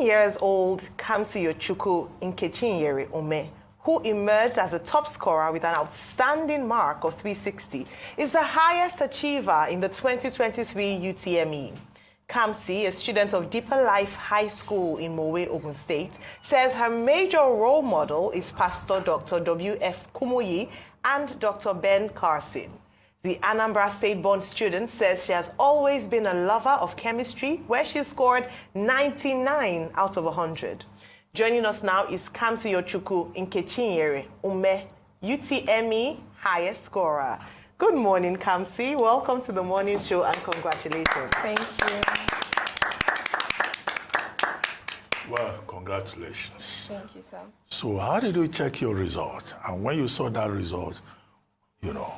16-year-old Kamsi Yochukwu Nkechinyere Ome, who emerged as a top scorer with an outstanding mark of 360, is the highest achiever in the 2023 Utme. Kamsi, a student of Deeper Life High School in Mowe, Ogun State, says her major role model is Pastor Dr. W.F. Kumuyi and Dr. Ben Carson. The Anambra State-born student says she has always been a lover of chemistry, where she scored 99 out of 100. Joining us now is Kamsi Yochukwu Nkechinyere Ume, UTME highest scorer. Good morning, Kamsi. Welcome to the morning show and congratulations. Thank you. Well, congratulations. Thank you, sir. So how did you check your result? And when you saw that result,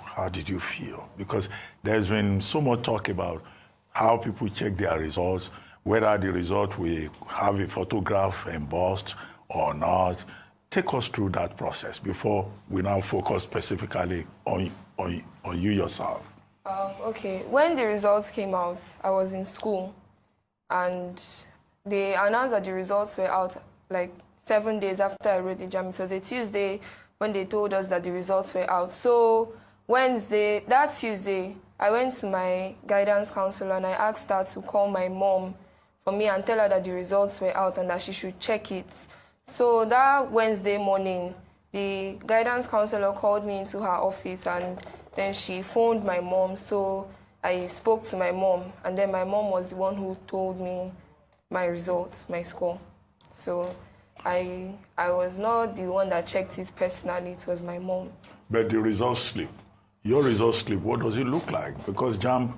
how did you feel? Because there's been so much talk about how people check their results, whether the result will have a photograph embossed or not. Take us through that process before we now focus specifically on you yourself. Okay, when the results came out, I was in school, and they announced that the results were out like 7 days after I wrote the JAMB. It was a Tuesday when they told us that the results were out. So that Tuesday, I went to my guidance counselor and I asked her to call my mom for me and tell her that the results were out and that she should check it. So that Wednesday morning, the guidance counselor called me into her office and then she phoned my mom. So I spoke to my mom, and then my mom was the one who told me my results, my score. So I was not the one that checked it personally, it was my mom. But the result slip, your result slip, what does it look like? Because JAMB,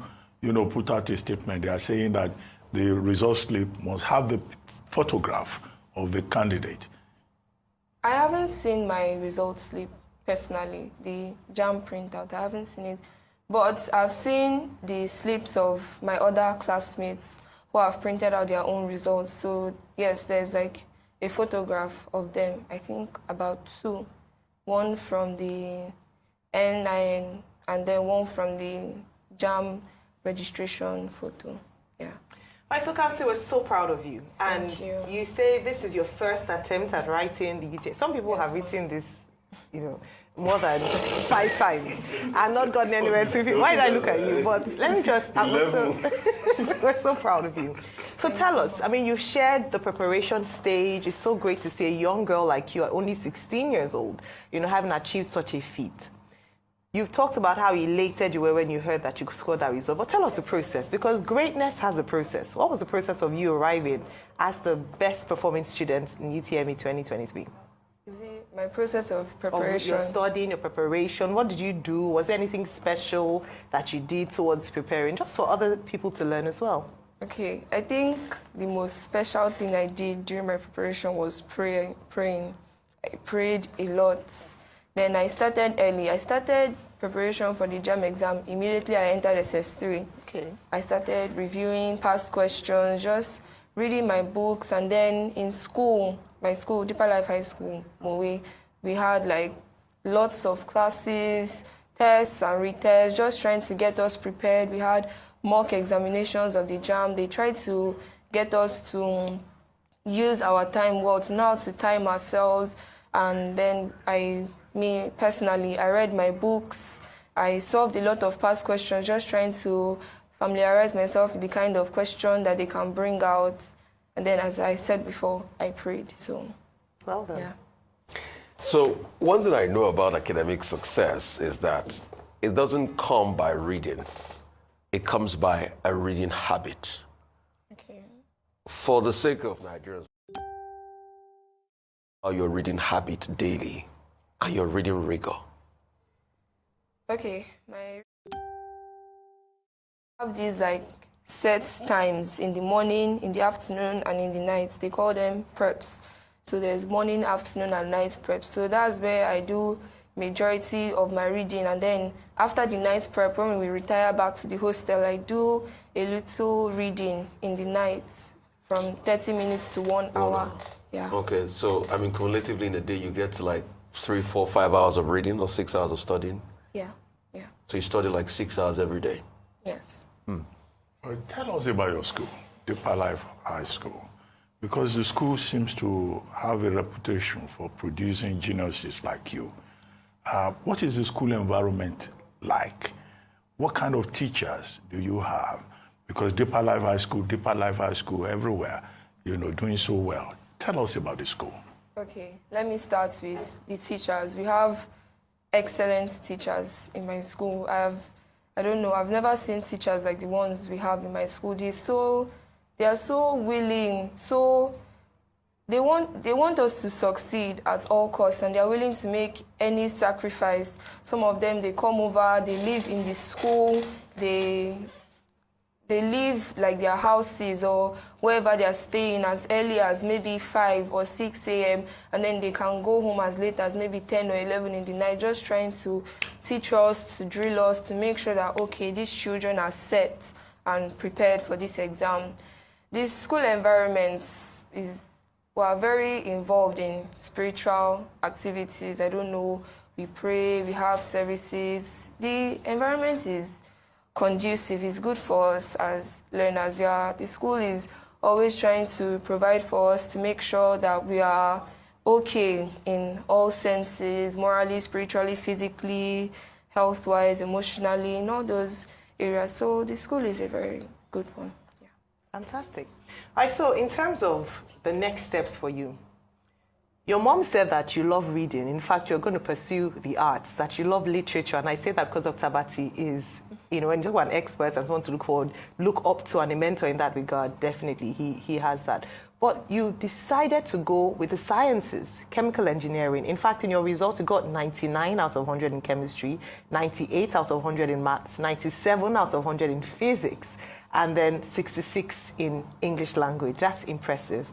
put out a statement. They are saying that the result slip must have the photograph of the candidate. I haven't seen my result slip personally, the JAMB printout. I haven't seen it. But I've seen the slips of my other classmates who have printed out their own results. So yes, there's like a photograph of them, I think about 2. One from the N9 and then one from the JAMB registration photo. Yeah. So Kamsi, we're so proud of you. And Thank you. You say this is your first attempt at writing the UTME. Some people have written this, more than 5 times and not gotten anywhere to. Why did I look at you? But let me just, we're so proud of you. So tell us, you've shared the preparation stage. It's so great to see a young girl like you at only 16 years old, having achieved such a feat. You've talked about how elated you were when you heard that you could score that result, but tell us the process, because greatness has a process. What was the process of you arriving as the best performing student in UTME 2023? Is it my process of preparation? Your studying, your preparation, what did you do? Was there anything special that you did towards preparing, just for other people to learn as well? Okay, I think the most special thing I did during my preparation was praying. I prayed a lot. Then I started early. I started preparation for the JAMB exam immediately I entered SS3. Okay. I started reviewing past questions, just reading my books, and then in school, my school, Deeper Life High School, Mowe, we had like lots of classes, tests and retests, just trying to get us prepared. We had mock examinations of the JAMB. They tried to get us to use our time well, to know how to time ourselves. And then me personally, I read my books. I solved a lot of past questions, just trying to familiarize myself with the kind of question that they can bring out. And then, as I said before, I prayed. So, well done. Yeah. So one thing I know about academic success is that it doesn't come by reading. It comes by a reading habit. Okay. For the sake of Nigerians, your reading habit daily and your reading rigor. Okay, I have these like set times in the morning, in the afternoon, and in the night. They call them preps. So there's morning, afternoon, and night preps. So that's where I do majority of my reading. And then after the night prep, when we retire back to the hostel, I do a little reading in the night from 30 minutes to 1 hour. Yeah. Okay, so cumulatively in a day, you get to like 3, 4, 5 hours of reading or 6 hours of studying? Yeah. So you study like 6 hours every day? Yes. Well, tell us about your school, Deeper Life High School. because the school seems to have a reputation for producing geniuses like you. What is the school environment like? What kind of teachers do you have? Because Deeper Life High School, everywhere, doing so well. Tell us about the school. Okay, let me start with the teachers. We have excellent teachers in my school. I don't know, I've never seen teachers like the ones we have in my school. They are so willing, they want us to succeed at all costs, and they are willing to make any sacrifice. Some of them, they come over, they live in the school, they leave like their houses or wherever they are staying as early as maybe 5 or 6 a.m. and then they can go home as late as maybe 10 or 11 in the night, just trying to teach us, to drill us, to make sure that, okay, these children are set and prepared for this exam. This school environment we are very involved in spiritual activities. I don't know, we pray, we have services. The environment is conducive, is good for us as learners. Yeah, the school is always trying to provide for us to make sure that we are okay in all senses, morally, spiritually, physically, health-wise, emotionally, in all those areas. So the school is a very good one. Yeah. Fantastic. All right, so in terms of the next steps for you, your mom said that you love reading. In fact, you're going to pursue the arts, that you love literature. And I say that because Dr. Bati is, when you're an expert and want to look up to and a mentor in that regard, definitely he has that. But you decided to go with the sciences, chemical engineering. In fact, in your results, you got 99 out of 100 in chemistry, 98 out of 100 in maths, 97 out of 100 in physics, and then 66 in English language. That's impressive.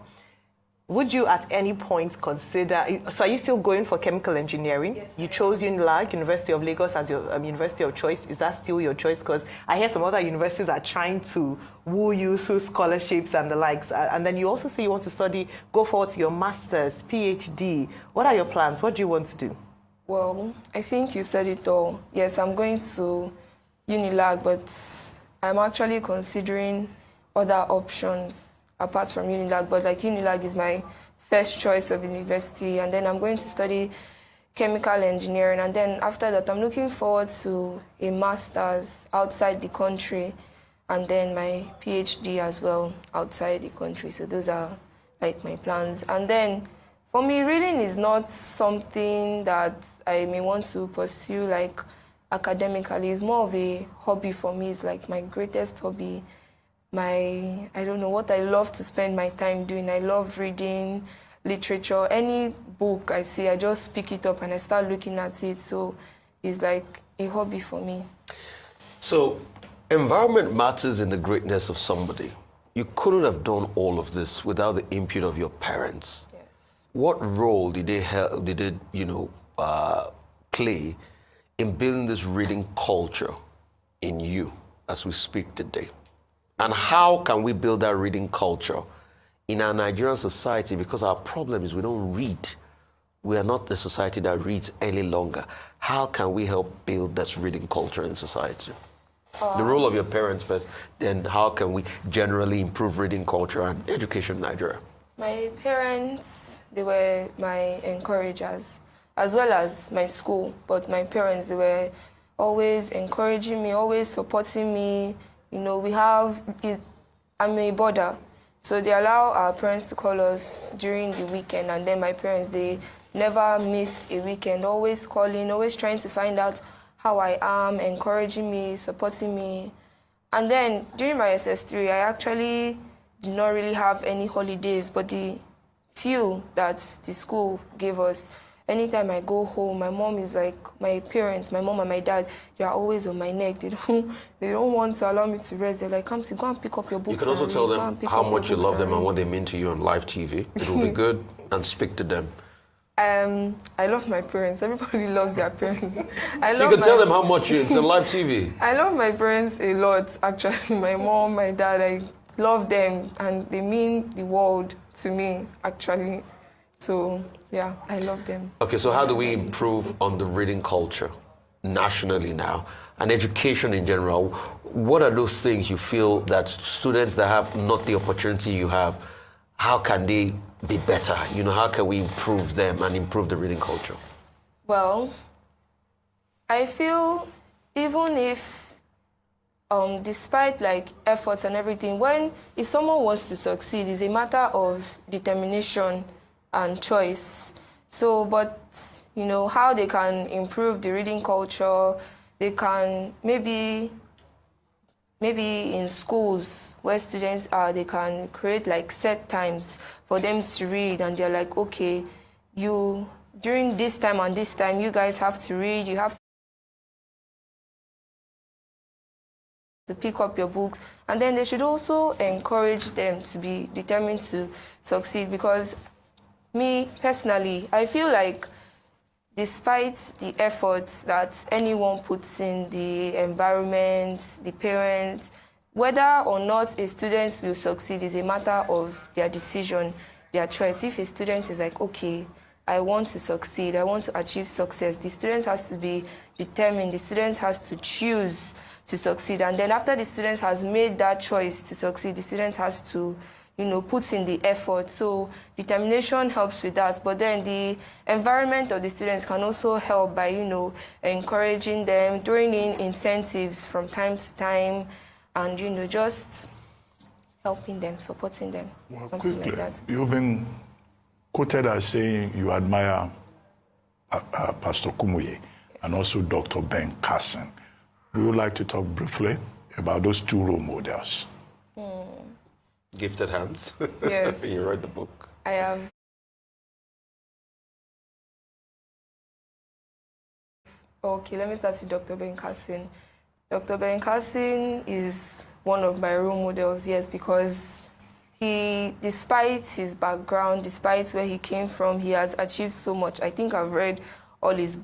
Would you at any point consider, so are you still going for chemical engineering? Yes. You chose UNILAG, University of Lagos, as your university of choice. Is that still your choice? Because I hear some other universities are trying to woo you through scholarships and the likes. And then you also say you want to go forward to your master's, PhD. What are your plans? What do you want to do? Well, I think you said it all. Yes, I'm going to UNILAG, but I'm actually considering other options apart from UNILAG, but like UNILAG is my first choice of university, and then I'm going to study chemical engineering, and then after that I'm looking forward to a master's outside the country, and then my PhD as well outside the country. So those are like my plans. And then for me, reading is not something that I may want to pursue like academically. It's more of a hobby for me. It's like my greatest hobby. I don't know, what I love to spend my time doing. I love reading literature. Any book I see, I just pick it up and I start looking at it. So it's like a hobby for me. So environment matters in the greatness of somebody. You couldn't have done all of this without the input of your parents. Yes. What role did they play in building this reading culture in you as we speak today? And how can we build that reading culture in our Nigerian society? Because our problem is we don't read. We are not the society that reads any longer. How can we help build that reading culture in society? The role of your parents first, then how can we generally improve reading culture and education in Nigeria? My parents, they were my encouragers, as well as my school. But my parents, they were always encouraging me, always supporting me. I'm a boarder, so they allow our parents to call us during the weekend, and then my parents, they never missed a weekend, always calling, always trying to find out how I am, encouraging me, supporting me. And then during my SS3, I actually did not really have any holidays, but the few that the school gave us, anytime I go home, my mom is like, my parents, my mom and my dad, they are always on my neck. They don't want to allow me to rest. They're like, Kamsi, go and pick up your books. You can also tell them how much you love them and what they mean to you on live TV. It will be good, and speak to them. I love my parents. Everybody loves their parents. You can tell them how much it's on live TV. I love my parents a lot, actually. My mom, my dad, I love them, and they mean the world to me, actually. So, yeah, I love them. Okay, so how do we improve on the reading culture nationally now and education in general? What are those things you feel that students that have not the opportunity you have, how can they be better? You know, how can we improve them and improve the reading culture? Well, I feel even if, despite like efforts and everything, if someone wants to succeed, it's a matter of determination and choice. So, but you know, how they can improve the reading culture, they can maybe in schools where students are, they can create like set times for them to read, and they're like, okay, during this time and this time, you guys have to read, you have to pick up your books. And then they should also encourage them to be determined to succeed, because me personally, I feel like despite the efforts that anyone puts in, the environment, the parents, whether or not a student will succeed is a matter of their decision, their choice. If a student is like, okay, I want to succeed, I want to achieve success, the student has to be determined, the student has to choose to succeed. And then after the student has made that choice to succeed, the student has to, you know, put in the effort. So determination helps with that. But then the environment of the students can also help by, you know, encouraging them, throwing in incentives from time to time, and, you know, just helping them, supporting them, Well, something quickly, like that. you've been quoted as saying you admire Pastor Kumuyi and also Dr. Ben Carson. We would like to talk briefly about those two role models. Gifted hands. Yes. You read the book. I have. Okay, let me start with Dr. Ben Carson. Dr. Ben Carson is one of my role models, yes, because he, despite his background, despite where he came from, he has achieved so much. I think I've read all his